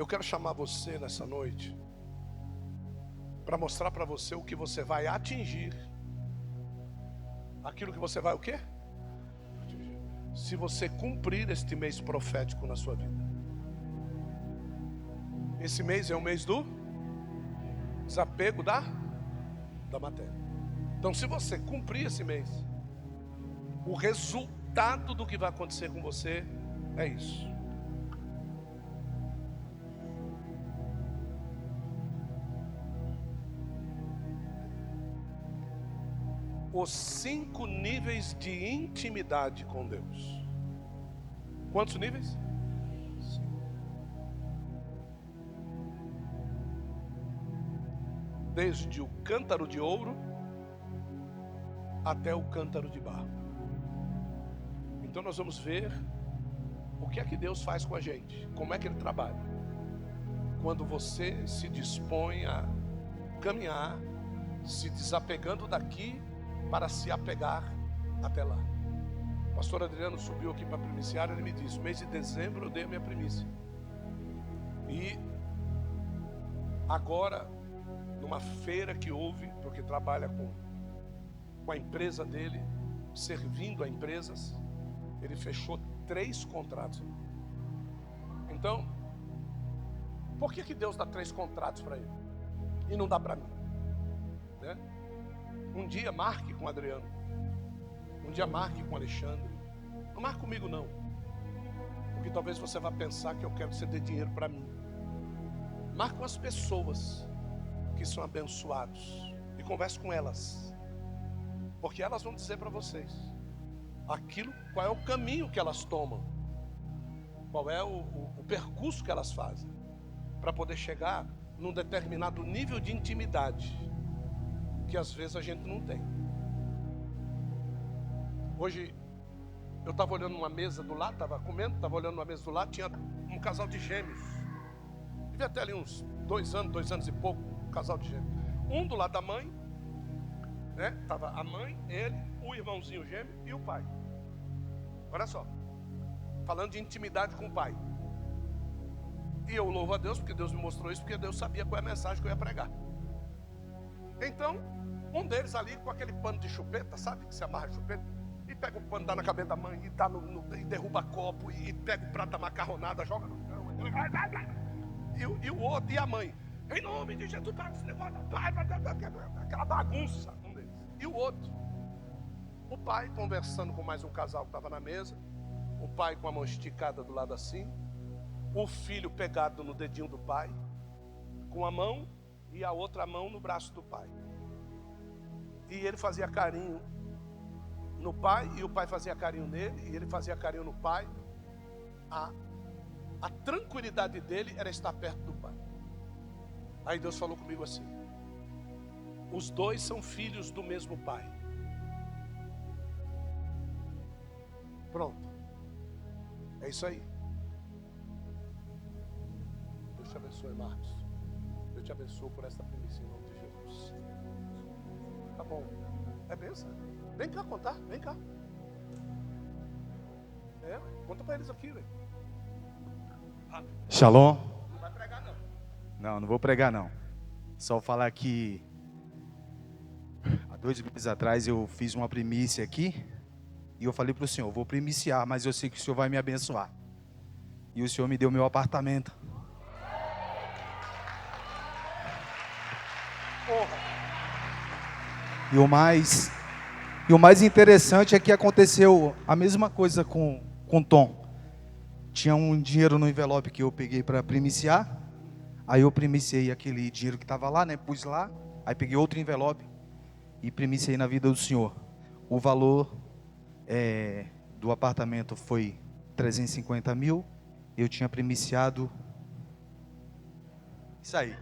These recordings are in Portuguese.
Eu quero chamar você nessa noite para mostrar para você o que você vai atingir. Aquilo que você vai o quê? Atingir. Se você cumprir este mês profético na sua vida. Esse mês é o mês do desapego da matéria. Então, se você cumprir esse mês, o resultado do que vai acontecer com você é isso. Os 5 níveis de intimidade com Deus. Quantos níveis? 5. Desde o cântaro de ouro até o cântaro de barro. Então nós vamos ver o que é que Deus faz com a gente, como é que Ele trabalha. Quando você se dispõe a caminhar, se desapegando daqui para se apegar até lá. O pastor Adriano subiu aqui para primiciar, ele me disse: mês de dezembro eu dei a minha primícia. E agora, numa feira que houve, porque trabalha com a empresa dele, servindo a empresas, ele fechou 3 contratos. Então, por que Deus dá 3 contratos para ele e não dá para mim? Né? Um dia marque com o Adriano, um dia marque com o Alexandre. Não marque comigo não, porque talvez você vá pensar que eu quero que você dê dinheiro para mim. Marque com as pessoas que são abençoados e converse com elas, porque elas vão dizer para vocês qual é o caminho que elas tomam, qual é o percurso que elas fazem para poder chegar num determinado nível de intimidade que às vezes a gente não tem. Hoje eu estava olhando uma mesa do lado, estava comendo, estava olhando uma mesa do lado, tinha um casal de gêmeos. Devia ter ali uns 2 anos e pouco, um casal de gêmeos. Um do lado da mãe, né? Tava a mãe, ele, o irmãozinho gêmeo e o pai. Olha só, falando de intimidade com o pai. E eu louvo a Deus porque Deus me mostrou isso, porque Deus sabia qual é a mensagem que eu ia pregar. Então, um deles ali com aquele pano de chupeta, sabe que se amarra de chupeta, e pega o pano, dá na cabeça da mãe, e, e derruba copo, e pega o prato da macarronada, joga no chão, e o outro, e a mãe, em nome de Jesus, para esse negócio, pai, aquela bagunça, um deles. E o outro, o pai conversando com mais um casal que estava na mesa, o pai com a mão esticada do lado assim, o filho pegado no dedinho do pai, com a mão e a outra mão no braço do pai. E ele fazia carinho no pai, e o pai fazia carinho nele, e ele fazia carinho no pai. A tranquilidade dele era estar perto do pai. Aí Deus falou comigo assim: os dois são filhos do mesmo pai. Pronto. É isso aí. Deus te abençoe, Marcos. Eu te abençoo por esta primícia em nome de Jesus. Tá bom. É bênção. Vem cá contar, vem cá. Conta pra eles aqui, velho. Shalom. Não vai pregar não. Não vou pregar não. Só falar que há 2 meses atrás eu fiz uma primícia aqui. E eu falei para o Senhor: eu vou primiciar, mas eu sei que o Senhor vai me abençoar. E o Senhor me deu meu apartamento. E o mais interessante é que aconteceu a mesma coisa com Tom. Tinha um dinheiro no envelope que eu peguei para primiciar. Aí eu primiciei aquele dinheiro que estava lá, né? Pus lá. Aí peguei outro envelope e primiciei na vida do Senhor. O valor do apartamento foi 350 mil. Eu tinha primiciado isso aí.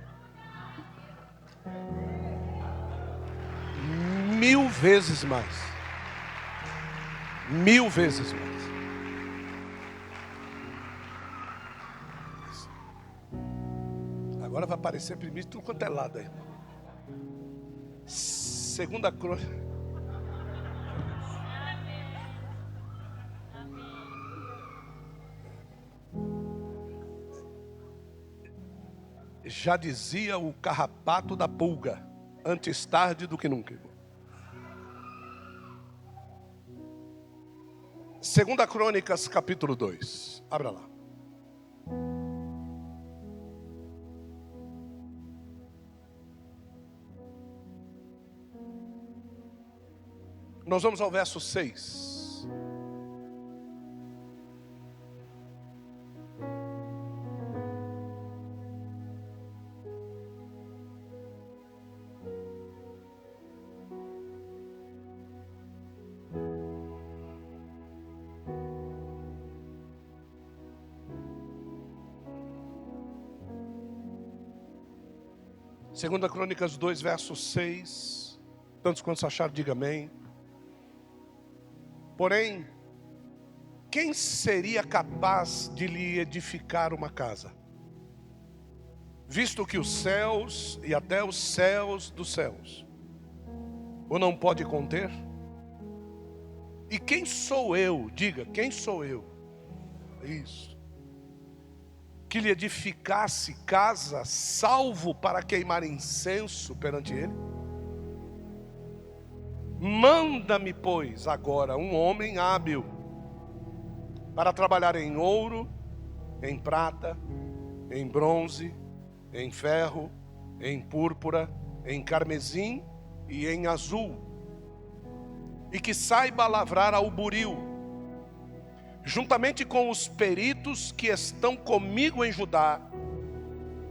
1000 vezes mais. 1000 vezes mais. Agora vai aparecer primícia tudo quanto é lado aí. Segunda Crônica. Já dizia o carrapato da pulga, antes tarde do que nunca. 2 Crônicas, capítulo 2. Abra lá. Nós vamos ao verso 6. Segunda Crônicas 2, verso 6. Tantos quantos acharam, diga amém. Porém, quem seria capaz de lhe edificar uma casa? Visto que os céus e até os céus dos céus o não pode conter? E quem sou eu? Diga, quem sou eu? Isso. Que lhe edificasse casa, salvo para queimar incenso perante ele? Manda-me, pois, agora um homem hábil para trabalhar em ouro, em prata, em bronze, em ferro, em púrpura, em carmesim e em azul, e que saiba lavrar ao buril, juntamente com os peritos que estão comigo em Judá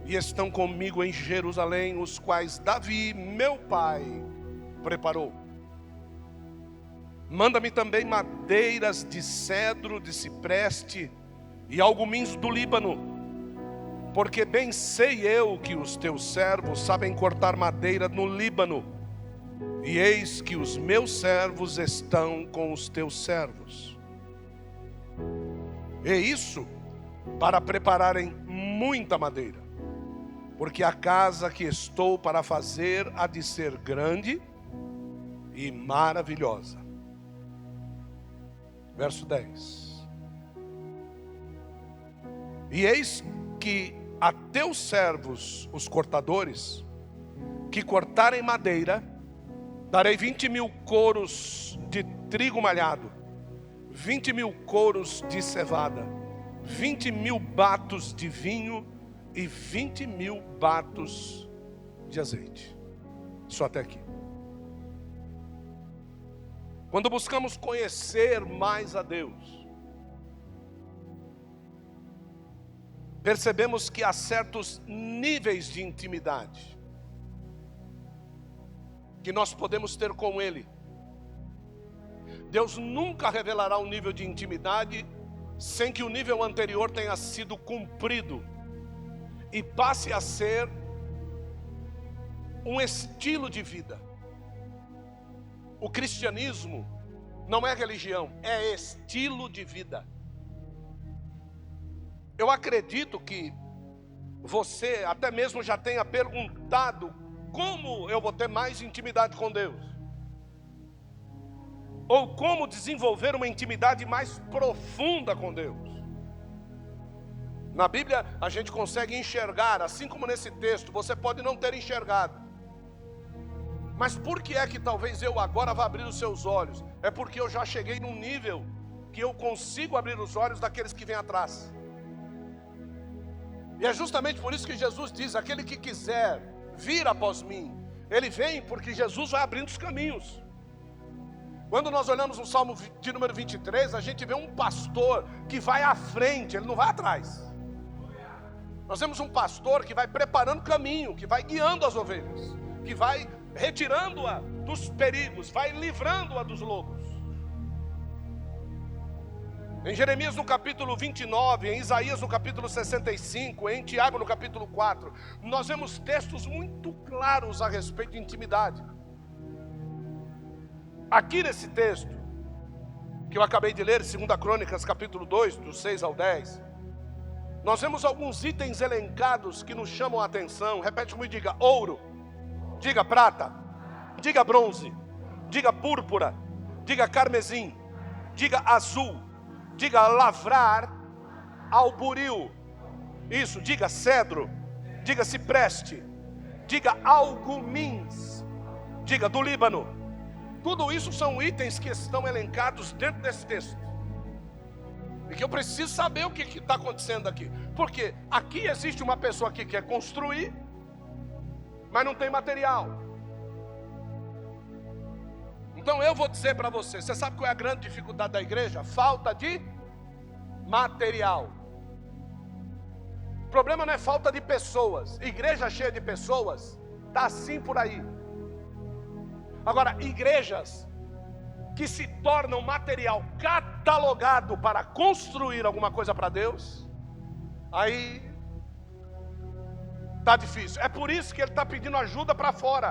e estão comigo em Jerusalém, os quais Davi, meu pai, preparou. Manda-me também madeiras de cedro, de cipreste e algumins do Líbano, porque bem sei eu que os teus servos sabem cortar madeira no Líbano, e eis que os meus servos estão com os teus servos. E isso para prepararem muita madeira, porque a casa que estou para fazer há de ser grande e maravilhosa. Verso 10. E eis que a teus servos, os cortadores, que cortarem madeira, darei 20.000 coros de trigo malhado, 20.000 coros de cevada, 20.000 batos de vinho e 20.000 batos de azeite. Só até aqui. Quando buscamos conhecer mais a Deus, percebemos que há certos níveis de intimidade que nós podemos ter com Ele. Deus nunca revelará um nível de intimidade sem que o nível anterior tenha sido cumprido e passe a ser um estilo de vida. O cristianismo não é religião, é estilo de vida. Eu acredito que você até mesmo já tenha perguntado: como eu vou ter mais intimidade com Deus? Ou como desenvolver uma intimidade mais profunda com Deus? Na Bíblia a gente consegue enxergar, assim como nesse texto, você pode não ter enxergado. Mas por que é que talvez eu agora vá abrir os seus olhos? É porque eu já cheguei num nível que eu consigo abrir os olhos daqueles que vêm atrás. E é justamente por isso que Jesus diz: aquele que quiser vir após mim, ele vem, porque Jesus vai abrindo os caminhos. Quando nós olhamos o Salmo de número 23, a gente vê um pastor que vai à frente, ele não vai atrás. Nós vemos um pastor que vai preparando caminho, que vai guiando as ovelhas, que vai retirando-a dos perigos, vai livrando-a dos lobos. Em Jeremias no capítulo 29, em Isaías no capítulo 65, em Tiago no capítulo 4, nós vemos textos muito claros a respeito de intimidade. Aqui nesse texto, que eu acabei de ler, 2 Crônicas capítulo 2, do 6 ao 10, nós vemos alguns itens elencados que nos chamam a atenção. Repete comigo, diga ouro, diga prata, diga bronze, diga púrpura, diga carmesim, diga azul, diga lavrar ao buril. Isso, diga cedro, Diga cipreste. Diga algumins. Diga do Líbano. Tudo isso são itens que estão elencados dentro desse texto. E que eu preciso saber o que está acontecendo aqui. Porque aqui existe uma pessoa que quer construir, mas não tem material. Então eu vou dizer para você, você sabe qual é a grande dificuldade da igreja? Falta de material. O problema não é falta de pessoas. Igreja cheia de pessoas, está assim por aí. Agora, igrejas que se tornam material catalogado para construir alguma coisa para Deus, aí está difícil. É por isso que ele está pedindo ajuda para fora.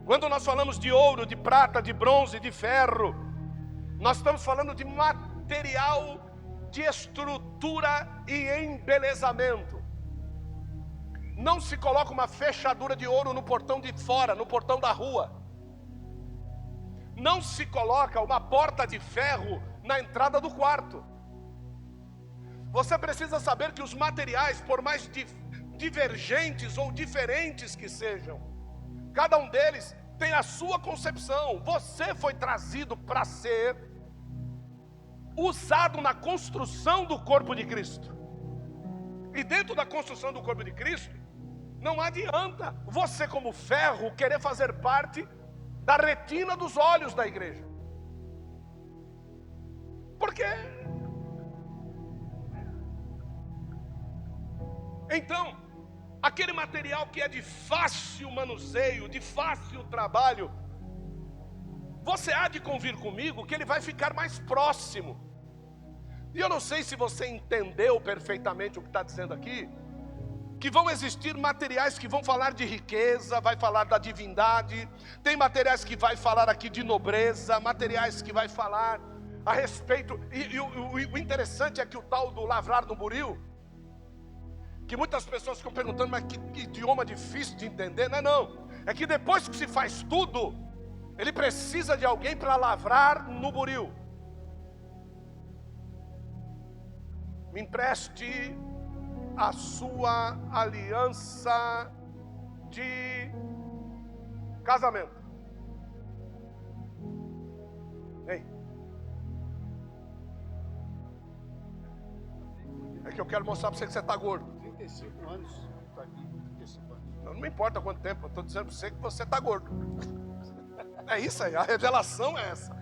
Quando nós falamos de ouro, de prata, de bronze, de ferro, nós estamos falando de material de estrutura e embelezamento. Não se coloca uma fechadura de ouro no portão de fora, no portão da rua. Não se coloca uma porta de ferro na entrada do quarto. Você precisa saber que os materiais, por mais divergentes ou diferentes que sejam, cada um deles tem a sua concepção. Você foi trazido para ser usado na construção do corpo de Cristo. E dentro da construção do corpo de Cristo, não adianta você, como ferro, querer fazer parte da retina dos olhos da igreja. Por quê? Então, aquele material que é de fácil manuseio, de fácil trabalho, você há de convir comigo que ele vai ficar mais próximo. E eu não sei se você entendeu perfeitamente o que está dizendo aqui, que vão existir materiais que vão falar de riqueza, vai falar da divindade, tem materiais que vai falar aqui de nobreza, materiais que vai falar a respeito, e o interessante é que o tal do lavrar no buril, que muitas pessoas ficam perguntando, mas que idioma difícil de entender, não, é que depois que se faz tudo, ele precisa de alguém para lavrar no buril. Me empreste a sua aliança de casamento. Ei. É que eu quero mostrar para você que você está gordo. 35 anos. Estou aqui, 35 anos. Não me importa quanto tempo, eu estou dizendo para você que você está gordo. É isso aí, a revelação é essa.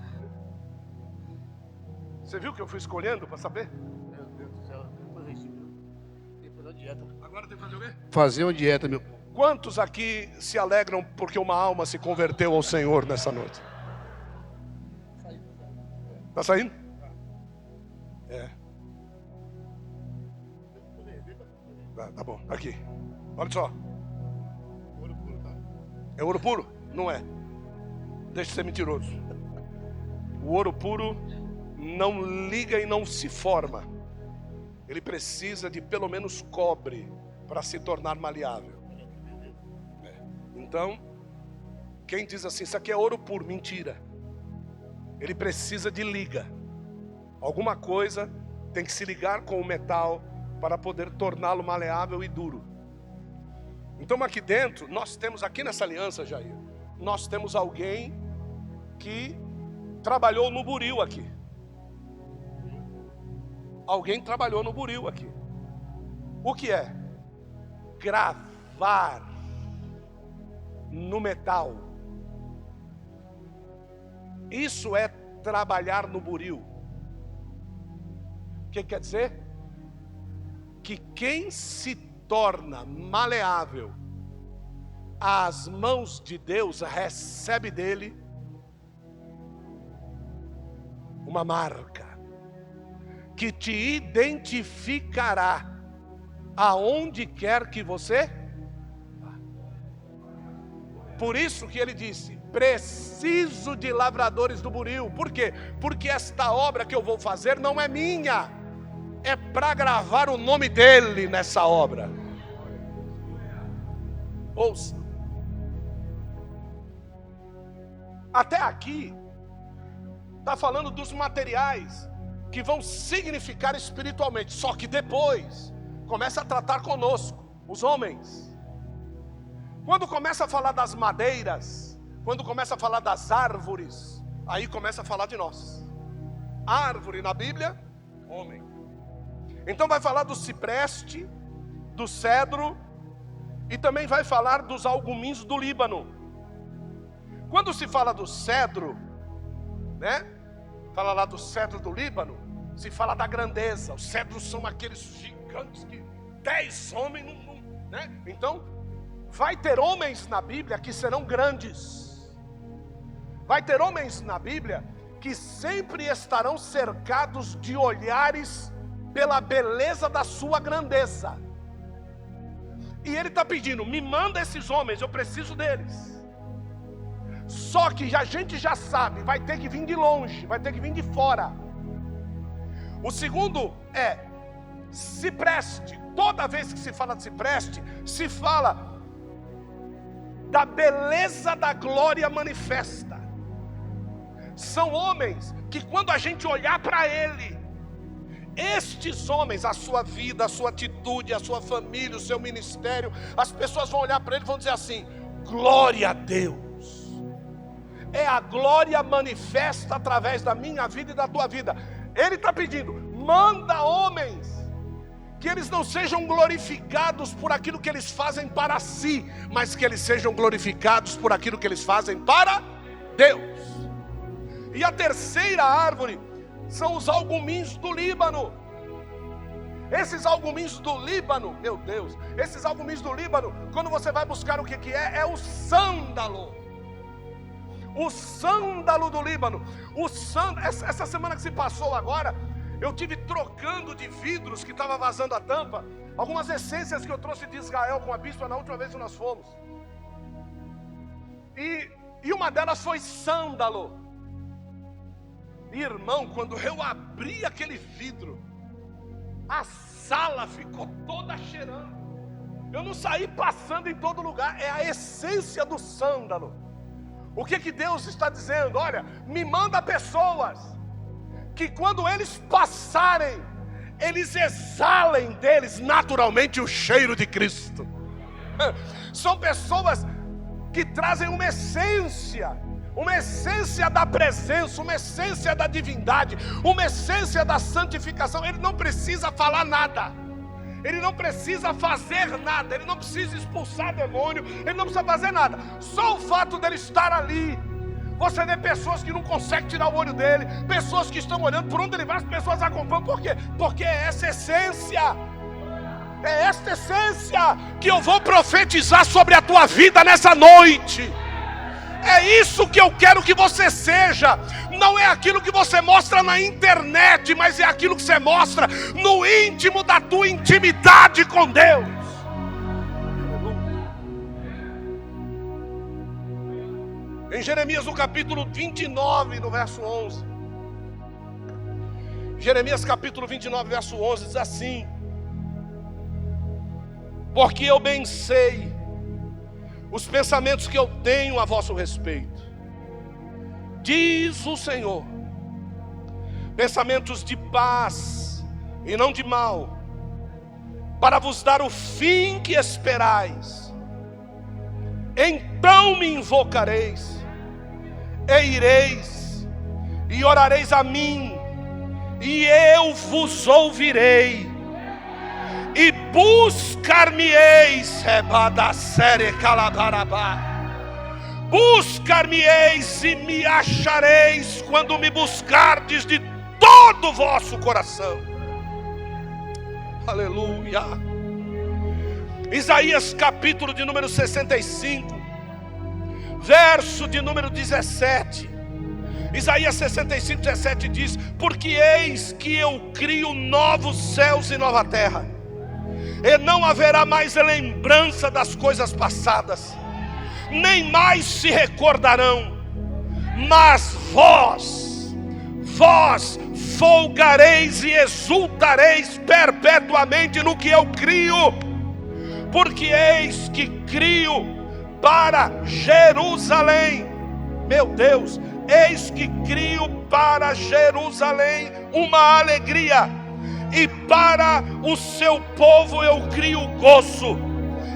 Você viu que eu fui escolhendo para saber? Meu Deus do céu, depois tem que fazer uma dieta. Agora tem que fazer o quê? Fazer uma dieta, meu. Quantos aqui se alegram porque uma alma se converteu ao Senhor nessa noite? Está saindo? É. Tá bom, aqui. Olha só. Ouro puro, tá? É ouro puro? Não é. Deixa de ser mentiroso. O ouro puro não liga e não se forma. Ele precisa de pelo menos cobre para se tornar maleável. Então, quem diz assim, isso aqui é ouro puro, mentira. Ele precisa de liga. Alguma coisa tem que se ligar com o metal para poder torná-lo maleável e duro. Então aqui dentro, nós temos aqui nessa aliança, Jair, nós temos alguém que trabalhou no buril aqui. Alguém trabalhou no buril aqui. O que é? Gravar no metal. Isso é trabalhar no buril. O que quer dizer? Que quem se torna maleável às mãos de Deus recebe dele uma marca que te identificará aonde quer que você vá. Por isso que ele disse: preciso de lavradores do buril. Por quê? Porque esta obra que eu vou fazer não é minha, é para gravar o nome dele nessa obra. Ouça. Até aqui está falando dos materiais que vão significar espiritualmente. Só que depois começa a tratar conosco. Os homens. Quando começa a falar das madeiras, quando começa a falar das árvores, aí começa a falar de nós. Árvore na Bíblia, homem. Então vai falar do cipreste, do cedro, e também vai falar dos algumins do Líbano. Quando se fala do cedro, né? Fala lá do cedro do Líbano, se fala da grandeza. Os cedros são aqueles gigantes que 10 homens, né? Então, vai ter homens na Bíblia que serão grandes. Vai ter homens na Bíblia que sempre estarão cercados de olhares pela beleza da sua grandeza. E ele está pedindo, me manda esses homens, eu preciso deles. Só que a gente já sabe, vai ter que vir de longe, vai ter que vir de fora. O segundo é cipreste. Toda vez que se fala de cipreste, se fala da beleza da glória manifesta. São homens que quando a gente olhar para ele, estes homens, a sua vida, a sua atitude, a sua família, o seu ministério, as pessoas vão olhar para ele e vão dizer assim, glória a Deus. É a glória manifesta através da minha vida e da tua vida. Ele está pedindo, manda homens, que eles não sejam glorificados por aquilo que eles fazem para si, mas que eles sejam glorificados por aquilo que eles fazem para Deus. E a terceira árvore são os algumins do Líbano. Esses algumins do Líbano, meu Deus, esses algumins do Líbano, quando você vai buscar o que é o sândalo. O sândalo do Líbano. Essa semana que se passou agora, eu tive trocando de vidros que estava vazando a tampa, algumas essências que eu trouxe de Israel com a bispa na última vez que nós fomos. E uma delas foi sândalo. Irmão, quando eu abri aquele vidro, a sala ficou toda cheirando. Eu não saí passando em todo lugar. É a essência do sândalo. O que Deus está dizendo? Olha, me manda pessoas que quando eles passarem, eles exalem deles naturalmente o cheiro de Cristo. São pessoas que trazem uma essência da presença, uma essência da divindade, uma essência da santificação. Ele não precisa falar nada, ele não precisa fazer nada, ele não precisa expulsar demônio, ele não precisa fazer nada. Só o fato dele estar ali. Você vê pessoas que não conseguem tirar o olho dele, pessoas que estão olhando por onde ele vai, as pessoas acompanham. Por quê? Porque é essa essência. É esta essência que eu vou profetizar sobre a tua vida nessa noite. É isso que eu quero que você seja. Não é aquilo que você mostra na internet, mas é aquilo que você mostra no íntimo da tua intimidade com Deus. Em Jeremias no capítulo 29, no verso 11. Jeremias capítulo 29, verso 11 diz assim: porque eu bem sei os pensamentos que eu tenho a vosso respeito, diz o Senhor, pensamentos de paz e não de mal, para vos dar o fim que esperais. Então me invocareis, e ireis, e orareis a mim, e eu vos ouvirei, e buscar-me-eis, buscar-me-eis e me achareis, quando me buscardes de todo o vosso coração. Aleluia. Isaías capítulo de número 65, verso de número 17. Isaías 65, 17 diz: porque eis que eu crio novos céus e nova terra, e não haverá mais lembrança das coisas passadas, nem mais se recordarão. Mas vós folgareis e exultareis perpetuamente no que eu crio, porque eis que crio para Jerusalém. Meu Deus, eis que crio para Jerusalém uma alegria, e para o seu povo eu crio gozo.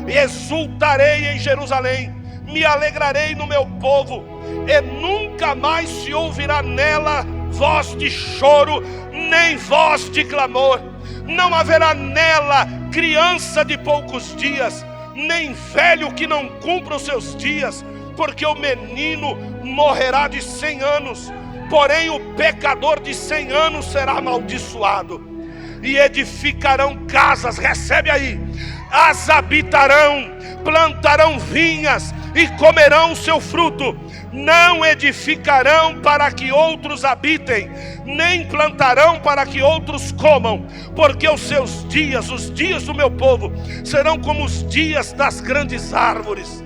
e exultarei em Jerusalém, me alegrarei no meu povo, e nunca mais se ouvirá nela voz de choro, nem voz de clamor. Não haverá nela criança de poucos dias, nem velho que não cumpra os seus dias, porque o menino morrerá de 100 anos, porém o pecador de 100 anos será amaldiçoado. E edificarão casas, recebe aí, as habitarão, plantarão vinhas e comerão o seu fruto. Não edificarão para que outros habitem, nem plantarão para que outros comam, porque os seus dias, os dias do meu povo, serão como os dias das grandes árvores,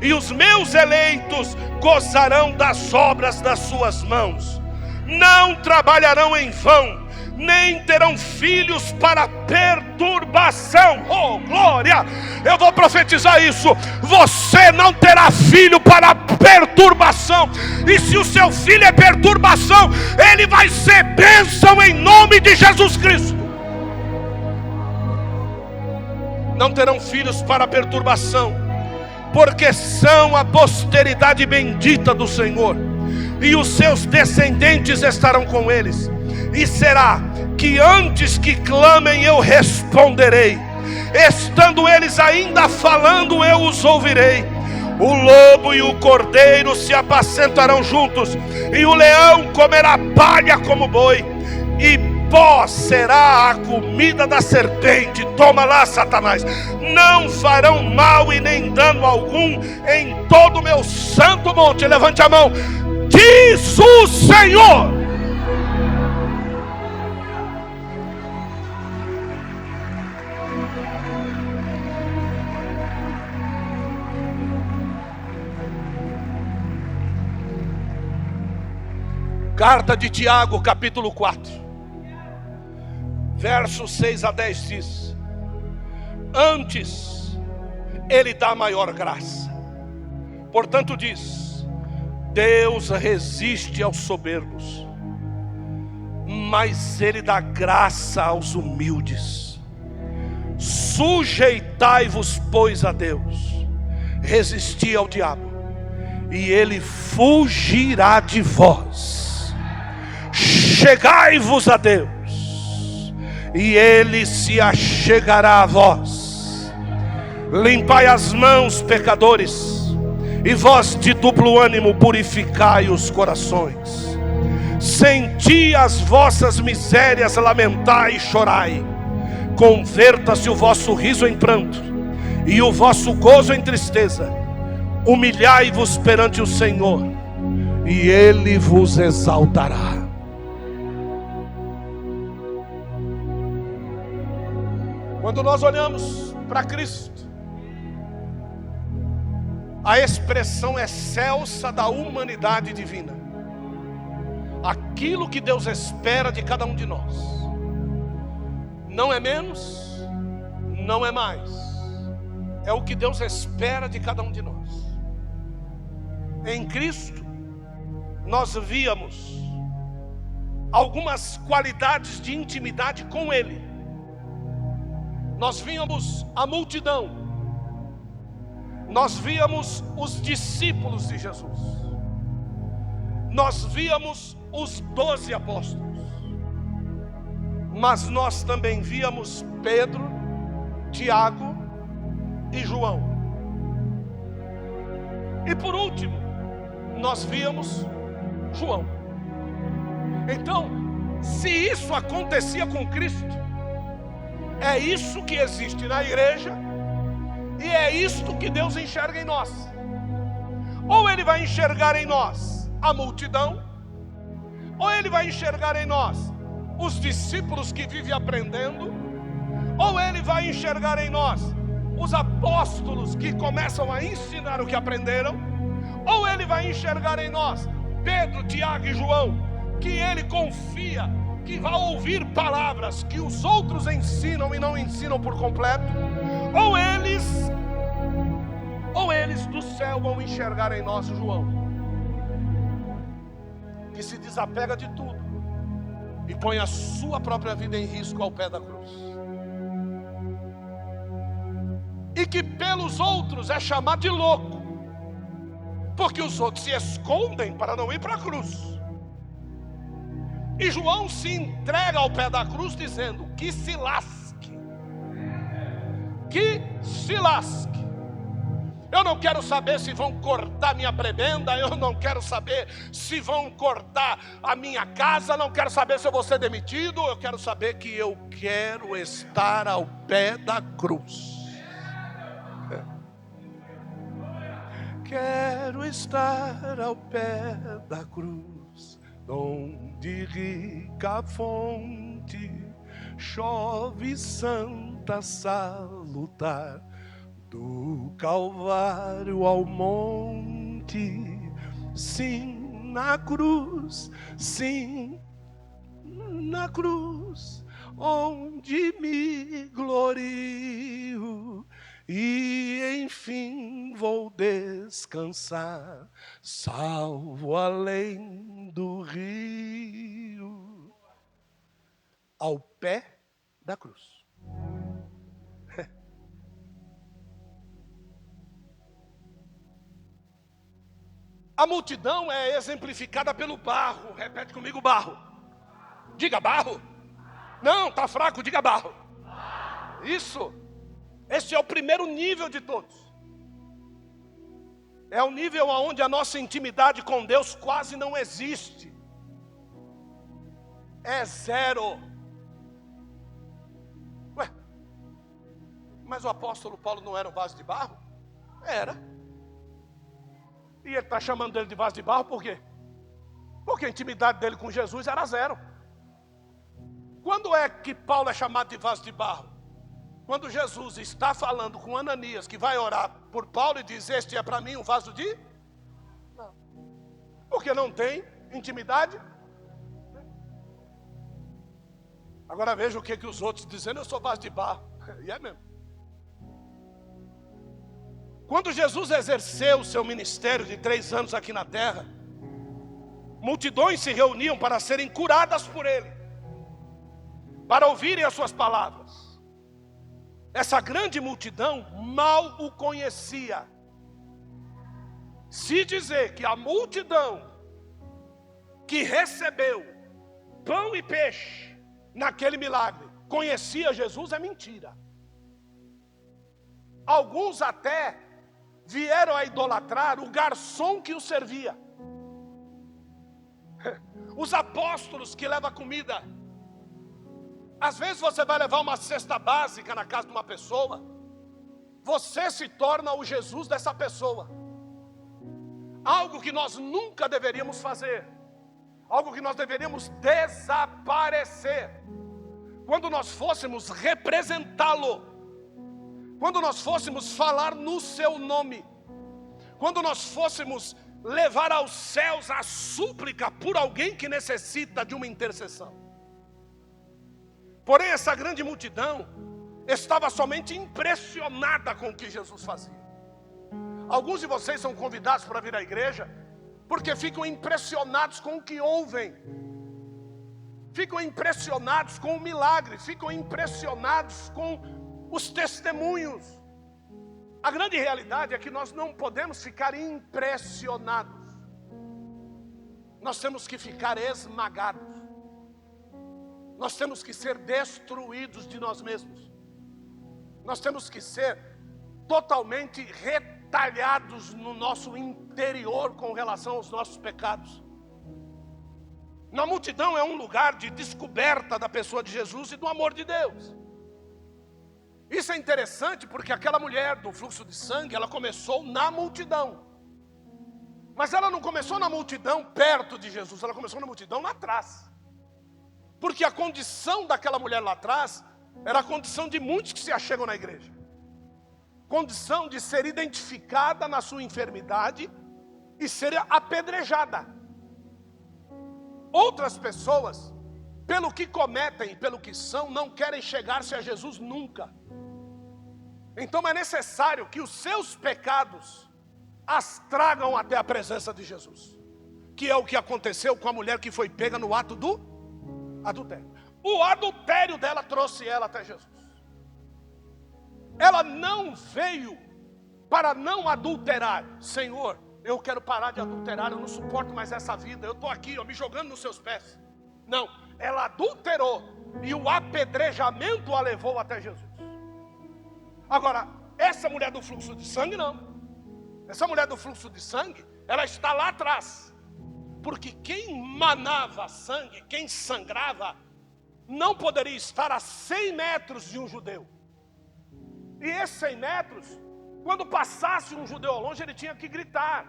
e os meus eleitos gozarão das obras das suas mãos. Não trabalharão em vão, nem terão filhos para perturbação. Oh, glória! Eu vou profetizar isso. Você não terá filho para perturbação. E se o seu filho é perturbação, ele vai ser bênção em nome de Jesus Cristo. Não terão filhos para perturbação, porque são a posteridade bendita do Senhor, e os seus descendentes estarão com eles. E será que antes que clamem eu responderei, estando eles ainda falando eu os ouvirei. O lobo e o cordeiro se apacentarão juntos, e o leão comerá palha como boi, e pó será a comida da serpente. Toma lá, Satanás. Não farão mal e nem dano algum em todo o meu santo monte. Levante a mão. Diz o Senhor. Carta de Tiago, capítulo 4, versos 6 a 10 diz: antes ele dá maior graça. Portanto diz: Deus resiste aos soberbos, mas ele dá graça aos humildes. Sujeitai-vos, pois, a Deus, resisti ao diabo, e ele fugirá de vós. Chegai-vos a Deus, e ele se achegará a vós. Limpai as mãos, pecadores, e vós de duplo ânimo purificai os corações. Senti as vossas misérias, lamentai e chorai. Converta-se o vosso riso em pranto, e o vosso gozo em tristeza. Humilhai-vos perante o Senhor, e ele vos exaltará. Quando nós olhamos para Cristo, a expressão excelsa da humanidade divina, aquilo que Deus espera de cada um de nós, não é menos, não é mais, é o que Deus espera de cada um de nós. Em Cristo nós víamos algumas qualidades de intimidade com Ele. Nós víamos a multidão, nós víamos os discípulos de Jesus, nós víamos os 12 apóstolos, mas nós também víamos Pedro, Tiago e João. E por último, nós víamos João. Então, se isso acontecia com Cristo, é isso que existe na igreja, e é isto que Deus enxerga em nós. Ou Ele vai enxergar em nós a multidão, ou Ele vai enxergar em nós os discípulos que vivem aprendendo, ou Ele vai enxergar em nós os apóstolos que começam a ensinar o que aprenderam, ou Ele vai enxergar em nós Pedro, Tiago e João, que Ele confia que vai ouvir palavras que os outros ensinam e não ensinam por completo, ou eles do céu vão enxergar em nós João, que se desapega de tudo e põe a sua própria vida em risco ao pé da cruz. e que pelos outros é chamado de louco, porque os outros se escondem para não ir para a cruz. E João se entrega ao pé da cruz dizendo: que se lasque, que se lasque. Eu não quero saber se vão cortar minha prebenda, eu não quero saber se vão cortar a minha casa, não quero saber se eu vou ser demitido, eu quero saber que eu quero estar ao pé da cruz. Quero estar ao pé da cruz, onde rica fonte chove santa salutar. Do Calvário ao monte, sim, na cruz, onde me glorio, e enfim vou descansar, salvo além do rio, ao pé da cruz. A multidão é exemplificada pelo barro. Repete comigo: barro. Diga barro. Não, está fraco, diga barro. Isso. Esse é o primeiro nível de todos. É o nível onde a nossa intimidade com Deus quase não existe. É zero. Ué, mas o apóstolo Paulo não era um vaso de barro? Era. E ele está chamando ele de vaso de barro por quê? Porque a intimidade dele com Jesus era zero. Quando é que Paulo é chamado de vaso de barro? Quando Jesus está falando com Ananias, que vai orar por Paulo e diz: este é para mim um vaso de... Não. Porque não tem intimidade. Agora veja o que os outros dizendo: eu sou vaso de barro. E é mesmo. Quando Jesus exerceu o seu ministério de 3 anos aqui na terra, multidões se reuniam para serem curadas por ele, para ouvirem as suas palavras. Essa grande multidão mal o conhecia. Se dizer que a multidão que recebeu pão e peixe naquele milagre conhecia Jesus é mentira. Alguns até vieram a idolatrar o garçom que o servia. Os apóstolos que levam comida. Às vezes você vai levar uma cesta básica na casa de uma pessoa, você se torna o Jesus dessa pessoa. Algo que nós nunca deveríamos fazer. Algo que nós deveríamos desaparecer. Quando nós fôssemos representá-lo. Quando nós fôssemos falar no seu nome, quando nós fôssemos levar aos céus a súplica por alguém que necessita de uma intercessão. Porém, essa grande multidão estava somente impressionada com o que Jesus fazia. Alguns de vocês são convidados para vir à igreja porque ficam impressionados com o que ouvem, ficam impressionados com o milagre, ficam impressionados com os testemunhos. A grande realidade é que nós não podemos ficar impressionados. Nós temos que ficar esmagados. Nós temos que ser destruídos de nós mesmos. Nós temos que ser totalmente retalhados no nosso interior com relação aos nossos pecados. Na multidão é um lugar de descoberta da pessoa de Jesus e do amor de Deus. Isso é interessante porque aquela mulher do fluxo de sangue, ela começou na multidão. Mas ela não começou na multidão perto de Jesus, ela começou na multidão lá atrás. Porque a condição daquela mulher lá atrás era a condição de muitos que se achegam na igreja. Condição de ser identificada na sua enfermidade e ser apedrejada. Outras pessoas, pelo que cometem e pelo que são, não querem chegar-se a Jesus nunca. Então é necessário que os seus pecados as tragam até a presença de Jesus. Que é o que aconteceu com a mulher que foi pega no ato do adultério. O adultério dela trouxe ela até Jesus. ela não veio para não adulterar. Senhor, eu quero parar de adulterar, eu não suporto mais essa vida, eu estou aqui, me jogando nos seus pés. Não, ela adulterou e o apedrejamento a levou até Jesus. Agora, essa mulher do fluxo de sangue não. Essa mulher do fluxo de sangue, ela está lá atrás. Porque quem manava sangue, quem sangrava, não poderia estar a 100 metros de um judeu. E esses 100 metros, quando passasse um judeu ao longe, ele tinha que gritar: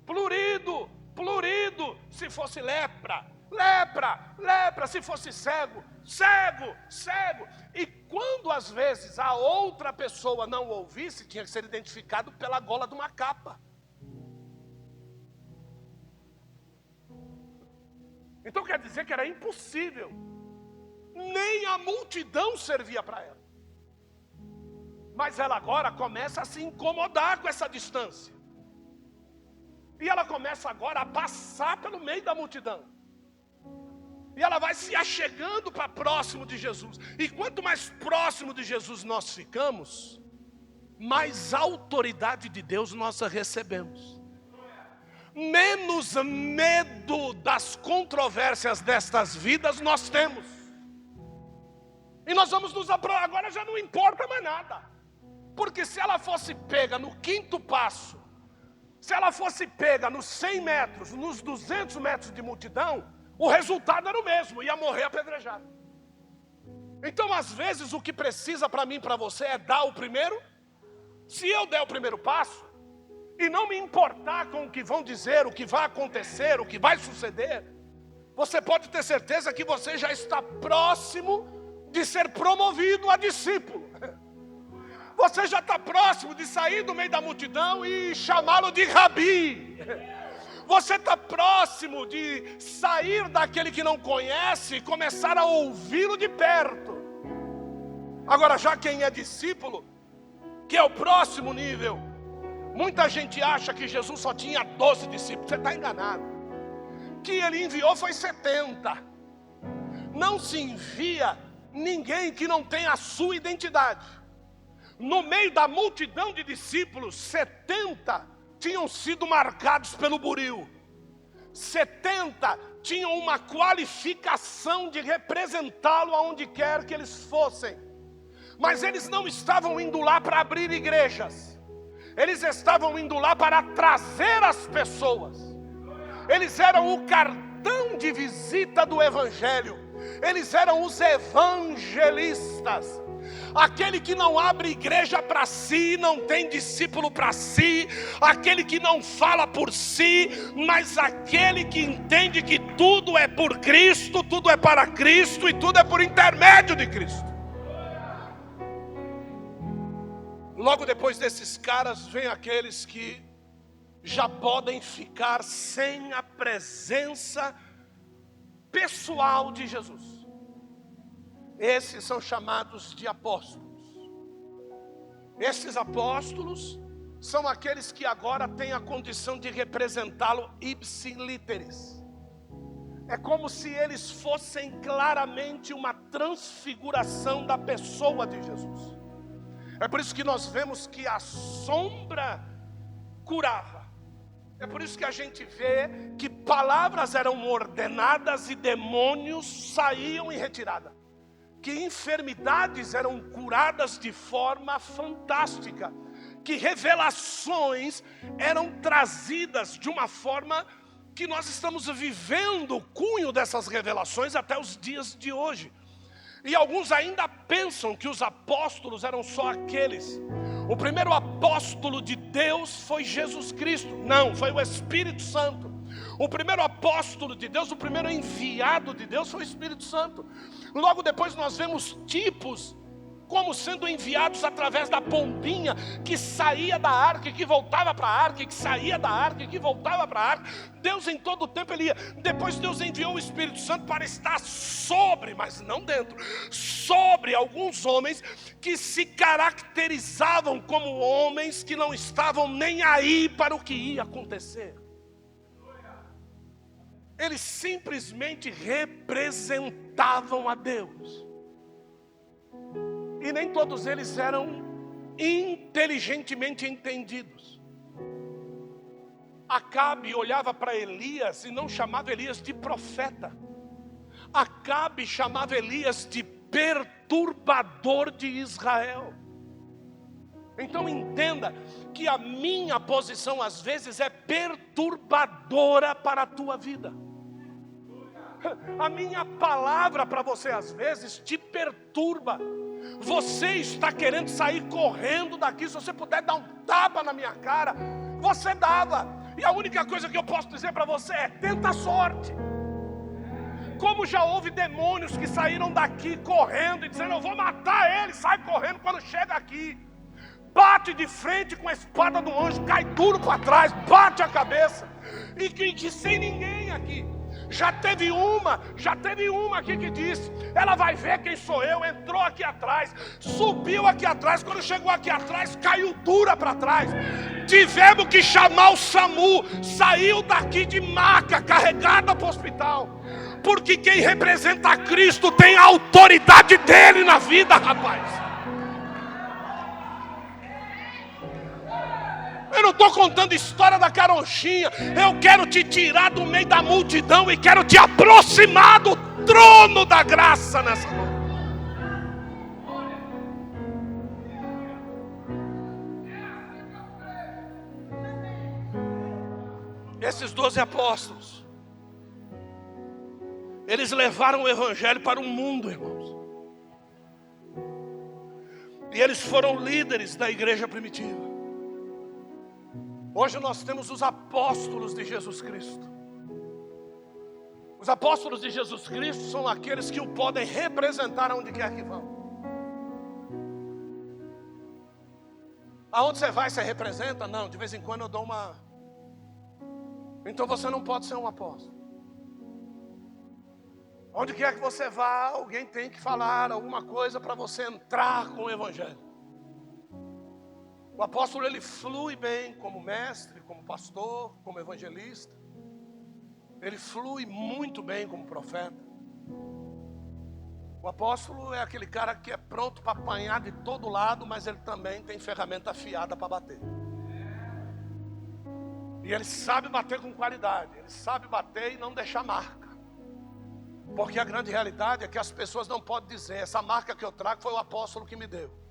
plurido, plurido, se fosse lepra, lepra, lepra, se fosse cego, cego, cego. E quando às vezes a outra pessoa não ouvisse, tinha que ser identificado pela gola de uma capa. Então quer dizer que era impossível. Nem a multidão servia para ela. Mas ela agora começa a se incomodar com essa distância. E ela começa agora a passar pelo meio da multidão. E ela vai se achegando para próximo de Jesus. E quanto mais próximo de Jesus nós ficamos, mais autoridade de Deus nós recebemos. Menos medo das controvérsias destas vidas nós temos. E nós vamos nos aprovar. Agora já não importa mais nada. Porque se ela fosse pega no 5º passo, se ela fosse pega nos 100 metros, nos 200 metros de multidão, o resultado era o mesmo, ia morrer apedrejado. Então às vezes o que precisa para mim e para você é dar o primeiro. Se eu der o primeiro passo, e não me importar com o que vão dizer, o que vai acontecer, o que vai suceder, você pode ter certeza que você já está próximo de ser promovido a discípulo. Você já está próximo de sair do meio da multidão e chamá-lo de rabi. Você está próximo de sair daquele que não conhece e começar a ouvi-lo de perto. Agora, já quem é discípulo, que é o próximo nível, muita gente acha que Jesus só tinha 12 discípulos. Você está enganado. Que ele enviou foi 70. Não se envia ninguém que não tenha a sua identidade. No meio da multidão de discípulos, 70 tinham sido marcados pelo buril. 70 tinham uma qualificação de representá-lo aonde quer que eles fossem. Mas eles não estavam indo lá para abrir igrejas. Eles estavam indo lá para trazer as pessoas. Eles eram o cartão de visita do evangelho. Eles eram os evangelistas. Aquele que não abre igreja para si, não tem discípulo para si. Aquele que não fala por si, mas aquele que entende que tudo é por Cristo, tudo é para Cristo e tudo é por intermédio de Cristo. Logo depois desses caras, vem aqueles que já podem ficar sem a presença pessoal de Jesus. Esses são chamados de apóstolos. Esses apóstolos são aqueles que agora têm a condição de representá-lo ipsi literis. É como se eles fossem claramente uma transfiguração da pessoa de Jesus. É por isso que nós vemos que a sombra curava. É por isso que a gente vê que palavras eram ordenadas e demônios saíam em retirada. Que enfermidades eram curadas de forma fantástica. Que revelações eram trazidas de uma forma que nós estamos vivendo o cunho dessas revelações até os dias de hoje. E alguns ainda pensam que os apóstolos eram só aqueles. O primeiro apóstolo de Deus foi Jesus Cristo. Não, foi o Espírito Santo. O primeiro apóstolo de Deus, o primeiro enviado de Deus foi o Espírito Santo. Logo depois nós vemos tipos como sendo enviados através da pombinha que saía da arca e que voltava para a arca, que saía da arca e que voltava para a arca. Deus em todo o tempo ele ia. Depois Deus enviou o Espírito Santo para estar sobre, mas não dentro, sobre alguns homens que se caracterizavam como homens que não estavam nem aí para o que ia acontecer. Eles simplesmente representavam a Deus. E nem todos eles eram inteligentemente entendidos. Acabe olhava para Elias e não chamava Elias de profeta. Acabe chamava Elias de perturbador de Israel. Então entenda que a minha posição às vezes é perturbadora para a tua vida. A minha palavra para você às vezes te perturba. Você está querendo sair correndo daqui. Se você puder dar um tapa na minha cara, você dava. E a única coisa que eu posso dizer para você é: tenta a sorte. Como já houve demônios que saíram daqui correndo e dizendo: eu vou matar ele, sai correndo quando chega aqui. Bate de frente com a espada do anjo, cai duro para trás, bate a cabeça. E que sem ninguém aqui. Já teve uma aqui que disse: ela vai ver quem sou eu. Entrou aqui atrás, subiu aqui atrás. Quando chegou aqui atrás, caiu dura para trás. Tivemos que chamar o SAMU. Saiu daqui de maca, carregada para o hospital. Porque quem representa a Cristo tem a autoridade dele na vida, rapaz. Eu não estou contando história da caronchinha. Eu quero te tirar do meio da multidão e quero te aproximar do trono da graça nessa noite. Esses 12 apóstolos, eles levaram o evangelho para o mundo, irmãos. E eles foram líderes da igreja primitiva. Hoje nós temos os apóstolos de Jesus Cristo. Os apóstolos de Jesus Cristo são aqueles que o podem representar aonde quer que vão. Aonde você vai, você representa? Não, de vez em quando eu dou uma... Então você não pode ser um apóstolo. Onde quer que você vá, alguém tem que falar alguma coisa para você entrar com o evangelho. O apóstolo, ele flui bem como mestre, como pastor, como evangelista. Ele flui muito bem como profeta. O apóstolo é aquele cara que é pronto para apanhar de todo lado, mas ele também tem ferramenta afiada para bater. E ele sabe bater com qualidade. Ele sabe bater e não deixar marca. Porque a grande realidade é que as pessoas não podem dizer: essa marca que eu trago foi o apóstolo que me deu.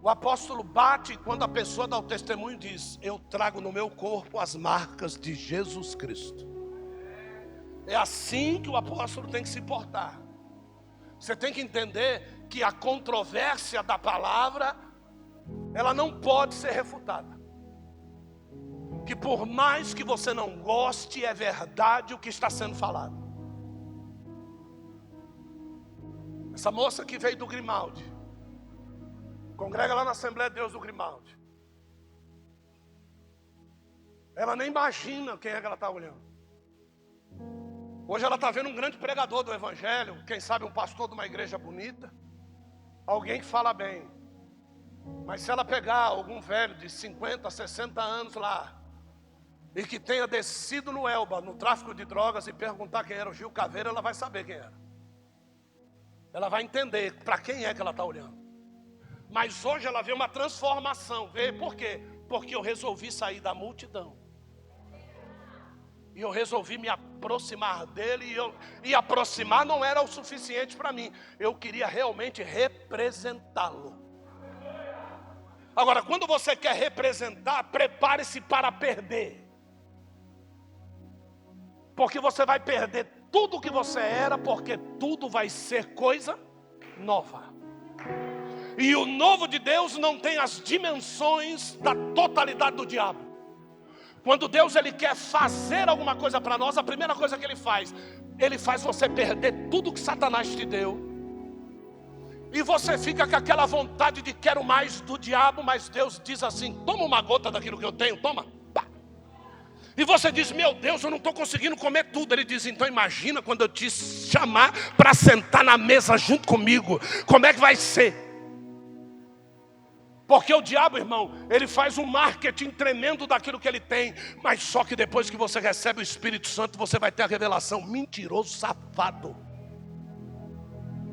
O apóstolo bate quando a pessoa dá o testemunho e diz: eu trago no meu corpo as marcas de Jesus Cristo. É assim que o apóstolo tem que se portar. Você tem que entender que a controvérsia da palavra, ela não pode ser refutada. Que por mais que você não goste, é verdade o que está sendo falado. Essa moça que veio do Grimaldi, congrega lá na Assembleia de Deus do Grimaldi. Ela nem imagina quem é que ela está olhando. Hoje ela está vendo um grande pregador do evangelho, quem sabe um pastor de uma igreja bonita, alguém que fala bem. Mas se ela pegar algum velho de 50, 60 anos lá, e que tenha descido no Elba, no tráfico de drogas, e perguntar quem era o Gil Caveira, ela vai saber quem era. Ela vai entender para quem é que ela está olhando. Mas hoje ela vê uma transformação. Vê por quê? Porque eu resolvi sair da multidão. E eu resolvi me aproximar dele. E aproximar não era o suficiente para mim. Eu queria realmente representá-lo. Agora, quando você quer representar, prepare-se para perder. Porque você vai perder tudo o que você era, porque tudo vai ser coisa nova. E o novo de Deus não tem as dimensões da totalidade do diabo. Quando Deus ele quer fazer alguma coisa para nós, a primeira coisa que ele faz você perder tudo que Satanás te deu. E você fica com aquela vontade de quero mais do diabo, mas Deus diz assim: toma uma gota daquilo que eu tenho, toma. Pá. E você diz: meu Deus, eu não estou conseguindo comer tudo. Ele diz: então imagina quando eu te chamar para sentar na mesa junto comigo, como é que vai ser? Porque o diabo, irmão, ele faz um marketing tremendo daquilo que ele tem. Mas só que depois que você recebe o Espírito Santo, você vai ter a revelação: mentiroso, safado,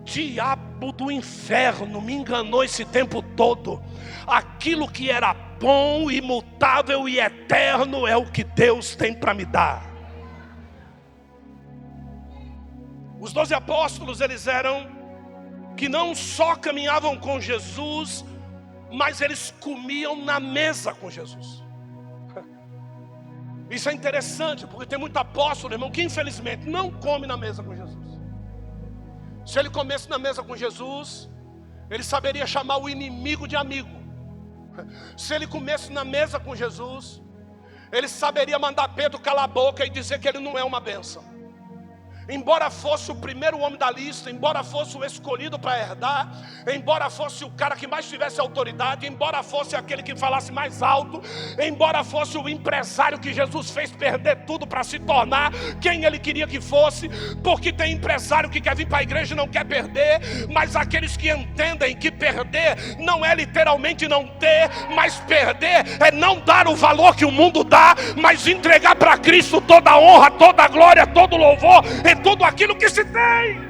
diabo. diabo do inferno me enganou esse tempo todo. Aquilo que era bom, imutável e eterno é o que Deus tem para me dar. Os 12 apóstolos, eles eram que não só caminhavam com Jesus, mas eles comiam na mesa com Jesus. Isso é interessante, porque tem muito apóstolo, irmão, que infelizmente não come na mesa com Jesus. Se ele comesse na mesa com Jesus, ele saberia chamar o inimigo de amigo. Se ele comesse na mesa com Jesus, ele saberia mandar Pedro calar a boca e dizer que ele não é uma bênção. Embora fosse o primeiro homem da lista, embora fosse o escolhido para herdar, embora fosse o cara que mais tivesse autoridade, embora fosse aquele que falasse mais alto, embora fosse o empresário que Jesus fez perder tudo para se tornar quem ele queria que fosse, porque tem empresário que quer vir para a igreja e não quer perder, mas aqueles que entendem que perder não é literalmente não ter, mas perder é não dar o valor que o mundo dá, mas entregar para Cristo toda a honra, toda a glória, todo o louvor, tudo aquilo que se tem.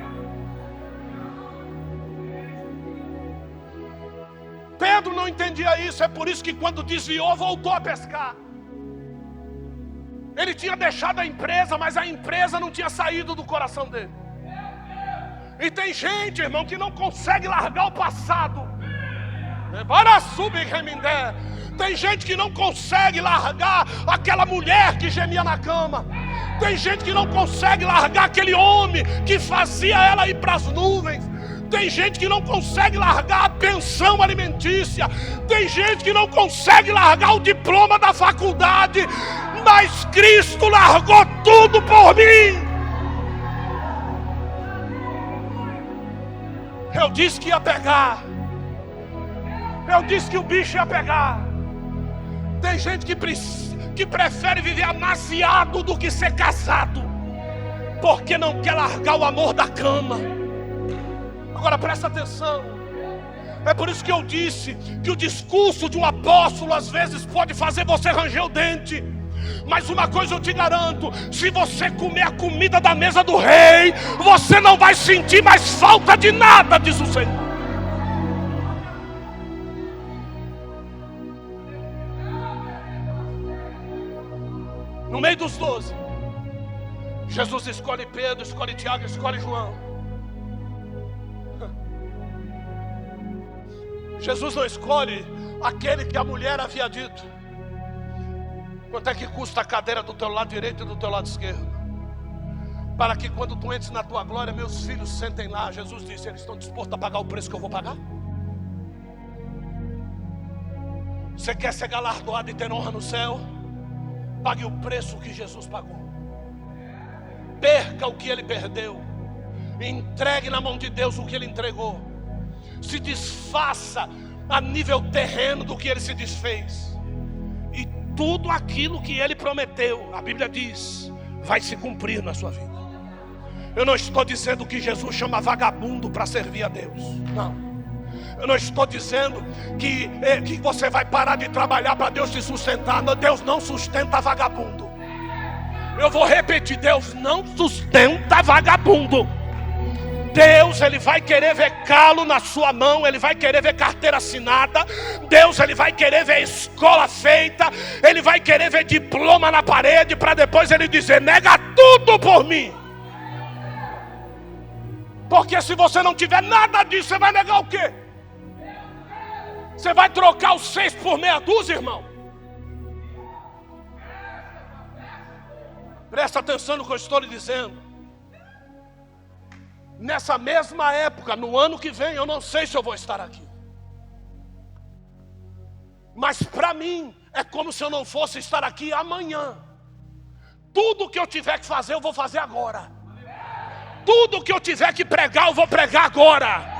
Pedro não entendia isso, é por isso que quando desviou, voltou a pescar. Ele tinha deixado a empresa, mas a empresa não tinha saído do coração dele. E tem gente, irmão, que não consegue largar o passado. Tem gente que não consegue largar aquela mulher que gemia na cama. Tem gente que não consegue largar aquele homem que fazia ela ir para as nuvens. Tem gente que não consegue largar a pensão alimentícia. Tem gente que não consegue largar o diploma da faculdade. Mas Cristo largou tudo por mim. Eu disse que ia pegar. Eu disse que o bicho ia pegar. Tem gente que prefere viver amasiado do que ser casado, porque não quer largar o amor da cama. Agora presta atenção. É por isso que eu disse que o discurso de um apóstolo às vezes pode fazer você ranger o dente. Mas uma coisa eu te garanto: se você comer a comida da mesa do rei, você não vai sentir mais falta de nada, diz o Senhor. No meio dos 12, Jesus escolhe Pedro, escolhe Tiago, escolhe João. Jesus não escolhe aquele que a mulher havia dito: quanto é que custa a cadeira do teu lado direito e do teu lado esquerdo? Para que quando tu entres na tua glória, meus filhos sentem lá. Jesus disse: eles estão dispostos a pagar o preço que eu vou pagar? Você quer ser galardoado e ter honra no céu? Pague o preço que Jesus pagou. Perca o que ele perdeu. Entregue na mão de Deus o que ele entregou. Se desfaça a nível terreno do que ele se desfez. E tudo aquilo que ele prometeu, a Bíblia diz, vai se cumprir na sua vida. Eu não estou dizendo que Jesus chama vagabundo para servir a Deus. Não. Eu não estou dizendo que você vai parar de trabalhar para Deus te sustentar. Não, Deus não sustenta vagabundo. Eu vou repetir: Deus não sustenta vagabundo. Deus, ele vai querer ver calo na sua mão. Ele vai querer ver carteira assinada. Deus, ele vai querer ver escola feita. Ele vai querer ver diploma na parede, para depois ele dizer: nega tudo por mim. Porque se você não tiver nada disso, você vai negar o quê? Você vai trocar os 6 por meia dúzia, irmão? Presta atenção no que eu estou lhe dizendo. Nessa mesma época, no ano que vem, eu não sei se eu vou estar aqui. Mas para mim, é como se eu não fosse estar aqui amanhã. Tudo que eu tiver que fazer, eu vou fazer agora. Tudo que eu tiver que pregar, eu vou pregar agora.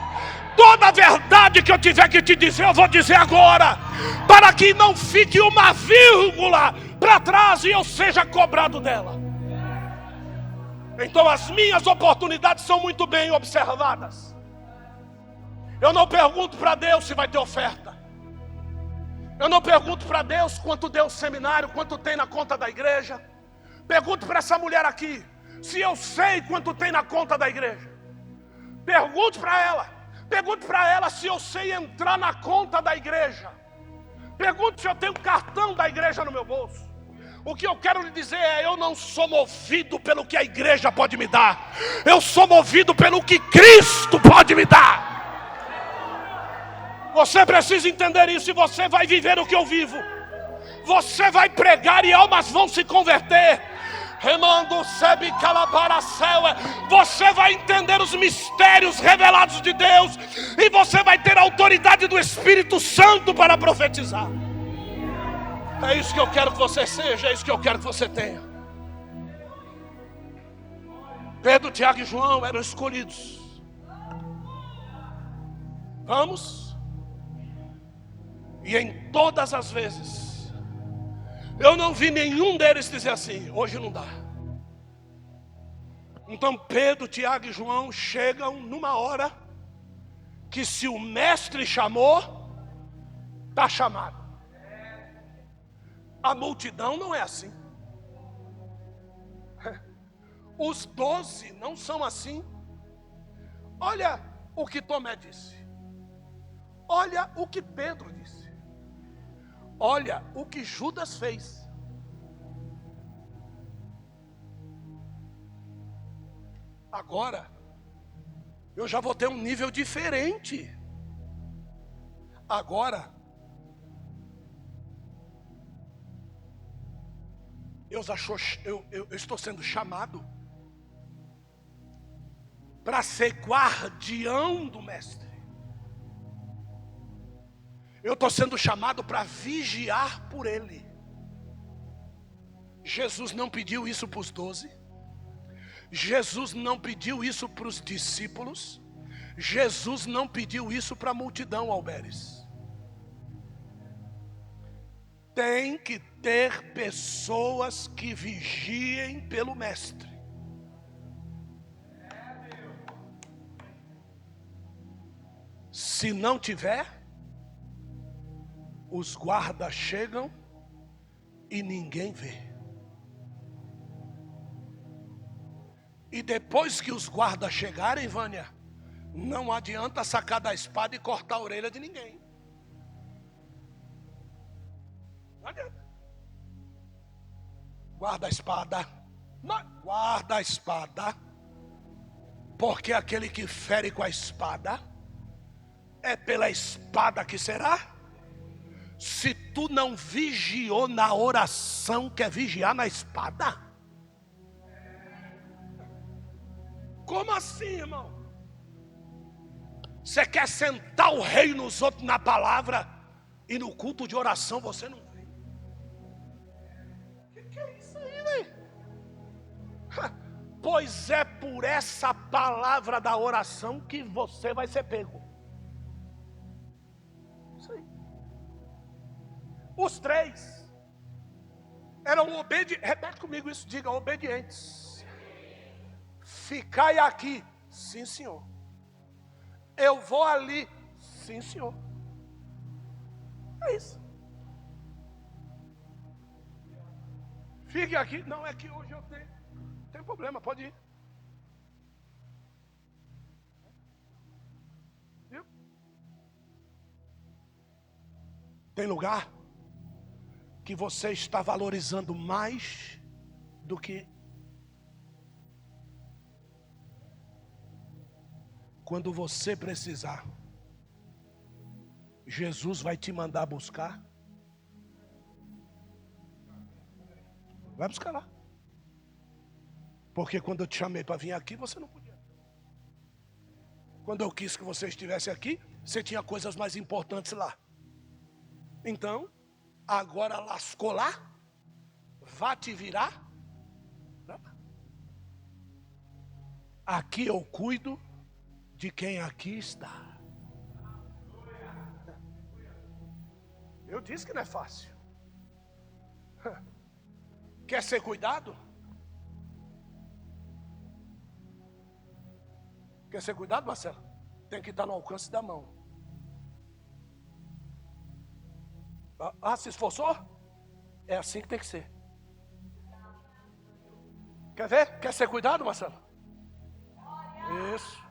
Toda a verdade que eu tiver que te dizer, eu vou dizer agora, para que não fique uma vírgula para trás e eu seja cobrado dela. Então as minhas oportunidades são muito bem observadas. Eu não pergunto para Deus se vai ter oferta. Eu não pergunto para Deus quanto deu o seminário, quanto tem na conta da igreja. Pergunto para essa mulher aqui se eu sei quanto tem na conta da igreja. Pergunto para ela Pergunte para ela se eu sei entrar na conta da igreja. Pergunte se eu tenho cartão da igreja no meu bolso. O que eu quero lhe dizer é: eu não sou movido pelo que a igreja pode me dar. Eu sou movido pelo que Cristo pode me dar. Você precisa entender isso e você vai viver o que eu vivo. Você vai pregar e almas vão se converter. Remando sebe calabaracel. Você vai entender os mistérios revelados de Deus. E você vai ter a autoridade do Espírito Santo para profetizar. É isso que eu quero que você seja. É isso que eu quero que você tenha. Pedro, Tiago e João eram escolhidos. Vamos. E em todas as vezes eu não vi nenhum deles dizer assim: hoje não dá. Então Pedro, Tiago e João chegam numa hora que, se o mestre chamou, está chamado. A multidão não é assim. Os 12 não são assim. Olha o que Tomé disse. Olha o que Pedro disse. Olha o que Judas fez. Agora, eu já vou ter um nível diferente. Agora, eu estou sendo chamado para ser guardião do mestre. Eu estou sendo chamado para vigiar por ele. Jesus não pediu isso para os 12. Jesus não pediu isso para os discípulos. Jesus não pediu isso para a multidão, Alberes. Tem que ter pessoas que vigiem pelo mestre. Se não tiver, os guardas chegam e ninguém vê. E depois que os guardas chegarem, Vânia, não adianta sacar da espada e cortar a orelha de ninguém. Não adianta. Guarda a espada. Guarda a espada. Porque aquele que fere com a espada, é pela espada que será. Se tu não vigiou na oração, quer vigiar na espada? Como assim, irmão? Você quer sentar o rei nos outros na palavra, e no culto de oração você não vem? Que é isso aí, velho? Pois é por essa palavra da oração que você vai ser pego. Isso aí. Os 3 eram obedientes. Repete comigo isso, diga: obedientes. Ficai aqui, sim senhor. Eu vou ali, sim senhor. É isso. Fique aqui. Não, é que hoje eu tenho. Não tem problema, pode ir. Viu? Tem lugar que você está valorizando mais do que quando você precisar. Jesus vai te mandar buscar. Vai buscar lá. Porque quando eu te chamei para vir aqui, você não podia. Quando eu quis que você estivesse aqui, você tinha coisas mais importantes lá. Então, agora lascou lá, vá te virar. Aqui eu cuido de quem aqui está. Eu disse que não é fácil. Quer ser cuidado? Quer ser cuidado, Marcelo? Tem que estar no alcance da mão. Se esforçou? É assim que tem que ser. Quer ver? Quer ser cuidado, Marcelo? Isso.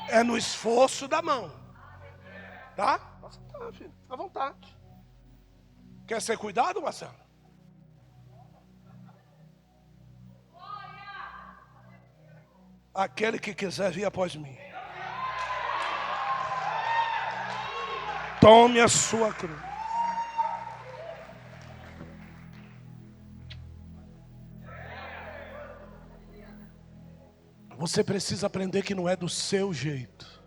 É no esforço da mão. Tá? Tá, filho. Fica à vontade. Quer ser cuidado, Marcelo? Aquele que quiser vir após mim, tome a sua cruz. Você precisa aprender que não é do seu jeito.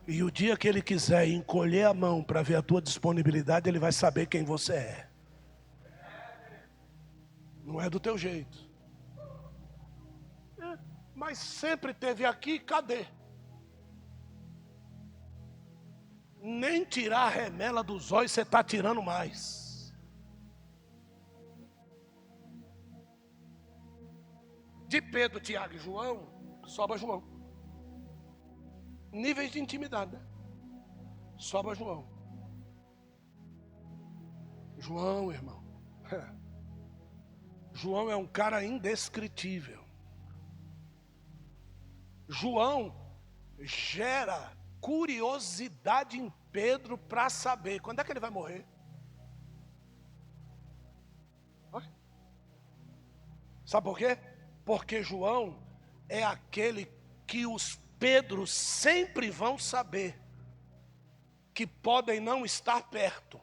E o dia que ele quiser encolher a mão para ver a tua disponibilidade, ele vai saber quem você é. Não é do teu jeito. Mas sempre teve aqui, cadê? Nem tirar a remela dos olhos você está tirando mais. De Pedro, Tiago e João, sobra João. Níveis de intimidade, né? Sobra João. João, irmão. João é um cara indescritível. João gera curiosidade em Pedro para saber quando é que ele vai morrer. Sabe por quê? Porque João é aquele que os Pedros sempre vão saber que podem não estar perto,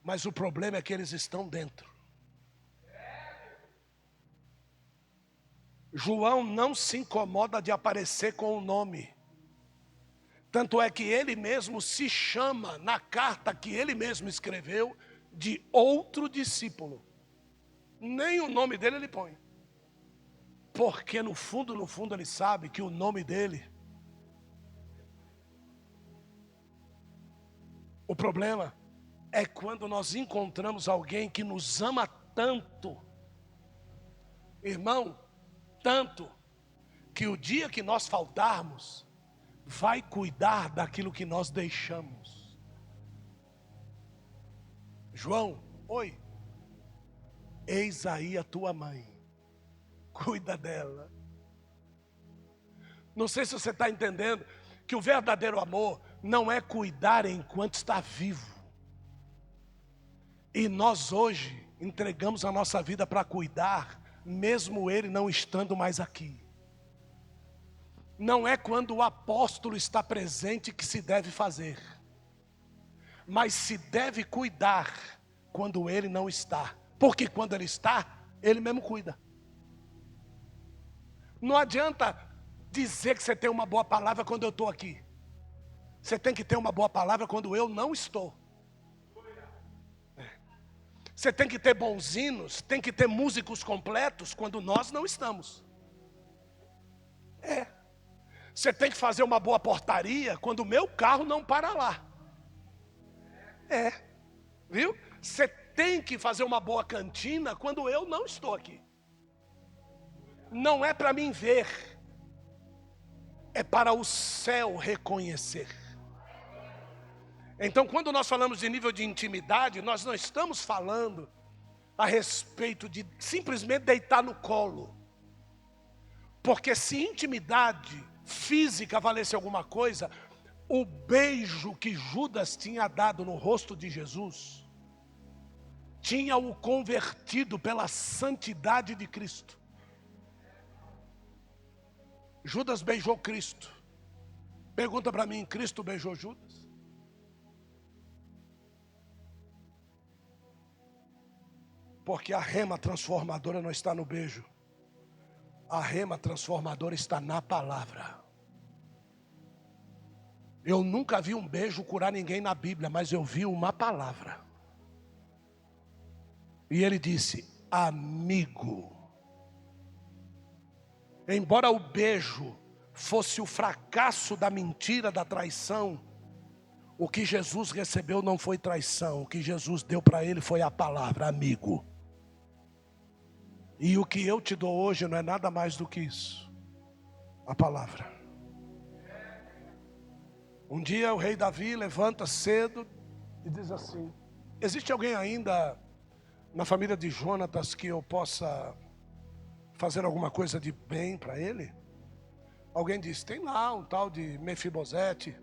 mas o problema é que eles estão dentro. João não se incomoda de aparecer com o nome. Tanto é que ele mesmo se chama, na carta que ele mesmo escreveu, de outro discípulo. Nem o nome dele ele põe. Porque no fundo ele sabe que o nome dele. O problema é quando nós encontramos alguém que nos ama tanto. Irmão, tanto que o dia que nós faltarmos, vai cuidar daquilo que nós deixamos. João, oi, eis aí a tua mãe, cuida dela. Não sei se você está entendendo que o verdadeiro amor não é cuidar enquanto está vivo. E nós hoje entregamos a nossa vida para cuidar, mesmo ele não estando mais aqui. Não é quando o apóstolo está presente que se deve fazer, mas se deve cuidar quando ele não está, porque quando ele está, ele mesmo cuida. Não adianta dizer que você tem uma boa palavra quando eu estou aqui. Você tem que ter uma boa palavra quando eu não estou. Você tem que ter bons hinos, tem que ter músicos completos quando nós não estamos. Você tem que fazer uma boa portaria quando o meu carro não para lá. Viu? Você tem que fazer uma boa cantina quando eu não estou aqui. Não é para mim ver, é para o céu reconhecer. Então, quando nós falamos de nível de intimidade, nós não estamos falando a respeito de simplesmente deitar no colo. Porque se intimidade física valesse alguma coisa, o beijo que Judas tinha dado no rosto de Jesus tinha o convertido pela santidade de Cristo. Judas beijou Cristo. Pergunta para mim, Cristo beijou Judas? Porque a rema transformadora não está no beijo. A rema transformadora está na palavra. Eu nunca vi um beijo curar ninguém na Bíblia, mas eu vi uma palavra. E ele disse, amigo. Embora o beijo fosse o fracasso da mentira, da traição, o que Jesus recebeu não foi traição. O que Jesus deu para ele foi a palavra, amigo. E o que eu te dou hoje não é nada mais do que isso. A palavra. Um dia o rei Davi levanta cedo e diz assim, existe alguém ainda na família de Jonatas que eu possa fazer alguma coisa de bem para ele? Alguém disse, tem lá um tal de Mefibosete,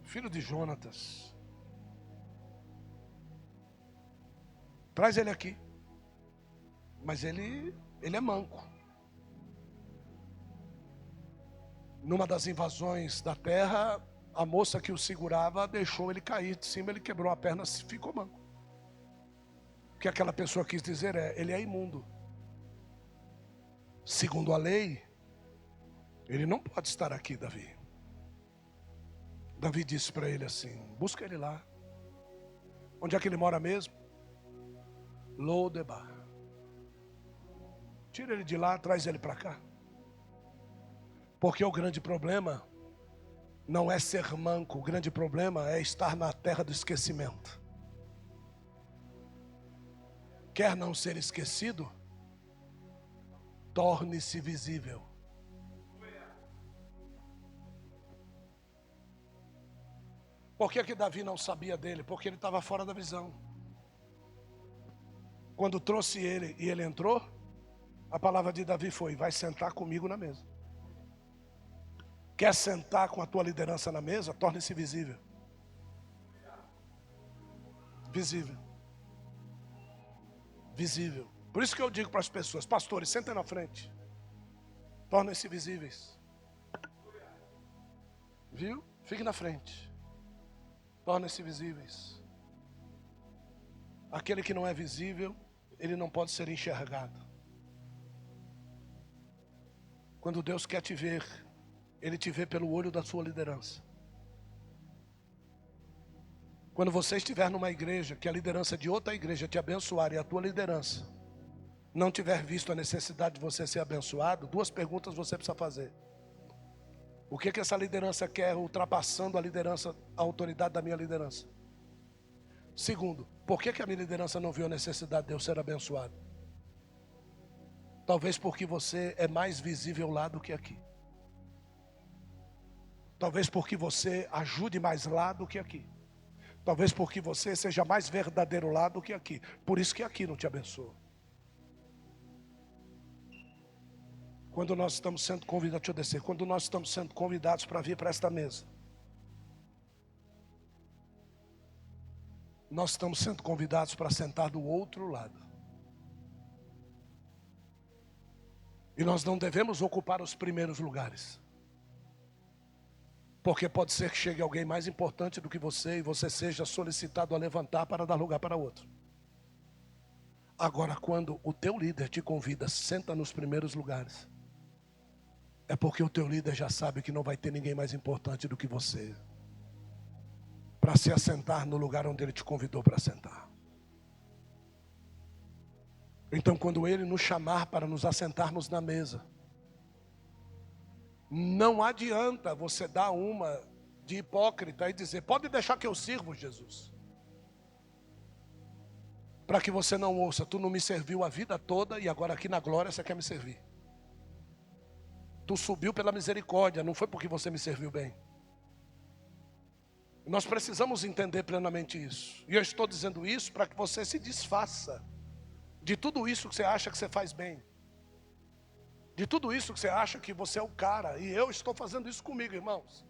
filho de Jonatas. Traz ele aqui. Mas ele é manco. Numa das invasões da terra, a moça que o segurava deixou ele cair de cima, ele quebrou a perna, ficou manco. O que aquela pessoa quis dizer ele é imundo. Segundo a lei, ele não pode estar aqui, Davi. Davi disse para ele assim, busca ele lá. Onde é que ele mora mesmo? Lodebar. Tira ele de lá, traz ele para cá. Porque o grande problema não é ser manco, o grande problema é estar na terra do esquecimento. Quer não ser esquecido? Torne-se visível. Por que Davi não sabia dele? Porque ele estava fora da visão. Quando trouxe ele e ele entrou, a palavra de Davi foi, vai sentar comigo na mesa. Quer sentar com a tua liderança na mesa? Torne-se visível. Visível. Visível. Por isso que eu digo para as pessoas, pastores, sentem na frente. Tornem-se visíveis. Viu? Fique na frente. Tornem-se visíveis. Aquele que não é visível, ele não pode ser enxergado. Quando Deus quer te ver, Ele te vê pelo olho da sua liderança. Quando você estiver numa igreja, que a liderança de outra igreja te abençoar e a tua liderança não tiver visto a necessidade de você ser abençoado, duas perguntas você precisa fazer. O que essa liderança quer ultrapassando a liderança, a autoridade da minha liderança? Segundo, por que a minha liderança não viu a necessidade de eu ser abençoado? Talvez porque você é mais visível lá do que aqui. Talvez porque você ajude mais lá do que aqui. Talvez porque você seja mais verdadeiro lá do que aqui. Por isso que aqui não te abençoa. Quando nós estamos sendo convidados, deixa eu descer. Quando nós estamos sendo convidados para vir para esta mesa, nós estamos sendo convidados para sentar do outro lado. E nós não devemos ocupar os primeiros lugares. Porque pode ser que chegue alguém mais importante do que você e você seja solicitado a levantar para dar lugar para outro. Agora, quando o teu líder te convida, senta nos primeiros lugares, é porque o teu líder já sabe que não vai ter ninguém mais importante do que você para se assentar no lugar onde ele te convidou para sentar. Então, quando ele nos chamar para nos assentarmos na mesa, não adianta você dar uma de hipócrita e dizer, pode deixar que eu sirvo, Jesus. Para que você não ouça, tu não me serviu a vida toda e agora aqui na glória você quer me servir. Tu subiu pela misericórdia, não foi porque você me serviu bem. Nós precisamos entender plenamente isso. E eu estou dizendo isso para que você se desfaça de tudo isso que você acha que você faz bem. De tudo isso que você acha que você é o cara. E eu estou fazendo isso comigo, irmãos.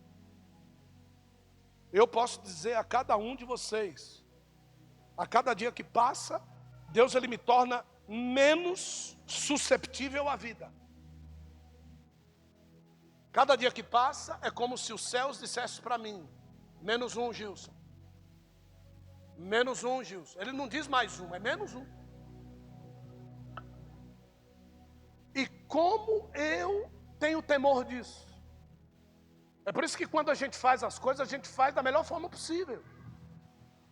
Eu posso dizer a cada um de vocês, a cada dia que passa, Deus ele me torna menos susceptível à vida. Cada dia que passa é como se os céus dissessem para mim, menos um, Gilson. Menos um, Gilson. Ele não diz mais um, é menos um. E como eu tenho temor disso? É por isso que quando a gente faz as coisas, a gente faz da melhor forma possível.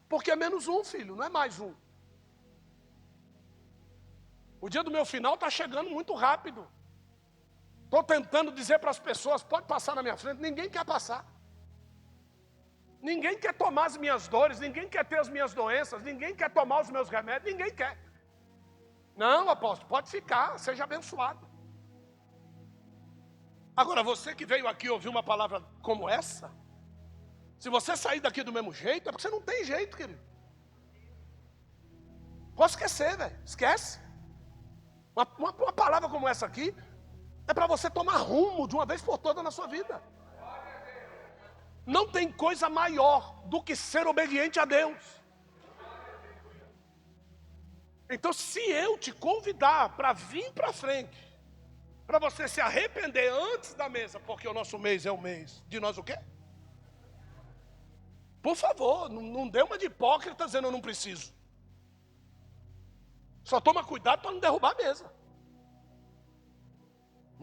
Porque é menos um, filho, não é mais um. O dia do meu final está chegando muito rápido. Estou tentando dizer para as pessoas, pode passar na minha frente, ninguém quer passar. Ninguém quer tomar as minhas dores, ninguém quer ter as minhas doenças, ninguém quer tomar os meus remédios, ninguém quer. Não, apóstolo, pode ficar, seja abençoado. Agora, você que veio aqui ouvir uma palavra como essa, se você sair daqui do mesmo jeito, é porque você não tem jeito, querido. Pode esquecer, velho, esquece. Uma palavra como essa aqui, É para você tomar rumo de uma vez por todas na sua vida. Não tem coisa maior do que ser obediente a Deus. Então, se eu te convidar para vir para frente, para você se arrepender antes da mesa, porque o nosso mês é o mês de nós o quê? Por favor, não dê uma de hipócrita dizendo eu não preciso. Só toma cuidado para não derrubar a mesa.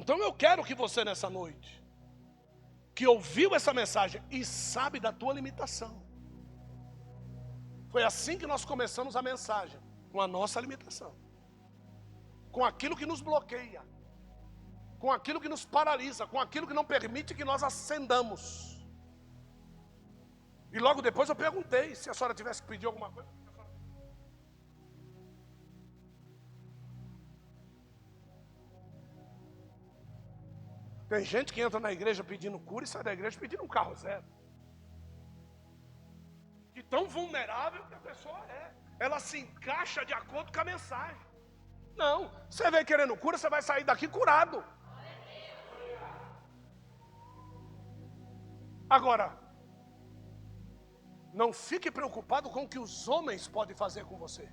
Então eu quero que você nessa noite, que ouviu essa mensagem e sabe da tua limitação. Foi assim que nós começamos a mensagem, com a nossa limitação. Com aquilo que nos bloqueia. Com aquilo que nos paralisa, com aquilo que não permite que nós ascendamos. E logo depois eu perguntei se a senhora tivesse que pedir alguma coisa. Tem gente que entra na igreja pedindo cura e sai da igreja pedindo um carro zero. De tão vulnerável que a pessoa é. Ela se encaixa de acordo com a mensagem. Não, você vem querendo cura, você vai sair daqui curado. Agora, não fique preocupado com o que os homens podem fazer com você.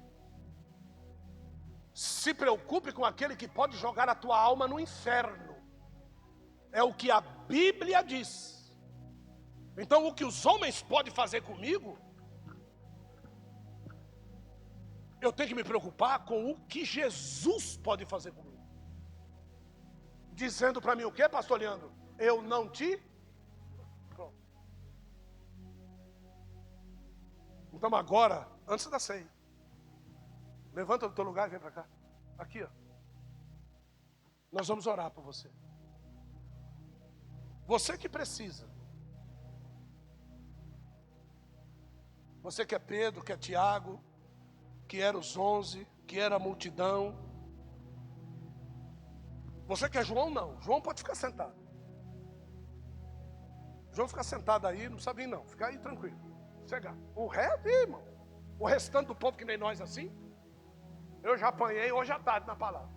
Se preocupe com aquele que pode jogar a tua alma no inferno. É o que a Bíblia diz. Então, o que os homens podem fazer comigo, eu tenho que me preocupar com o que Jesus pode fazer comigo. Dizendo para mim o quê, pastor Leandro? Eu não te... Pronto. Então agora, antes da ceia, levanta do teu lugar e vem para cá. Aqui, ó. Nós vamos orar por você. Você que precisa. Você que é Pedro, que é Tiago, que era os 11, que era a multidão. Você que é João, não. João pode ficar sentado. João fica sentado aí, não sabe vir não. Fica aí tranquilo. Chegar. O resto, irmão. O restante do povo que nem nós assim. Eu já apanhei hoje à tarde na palavra.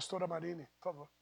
Pastora Marine, por favor.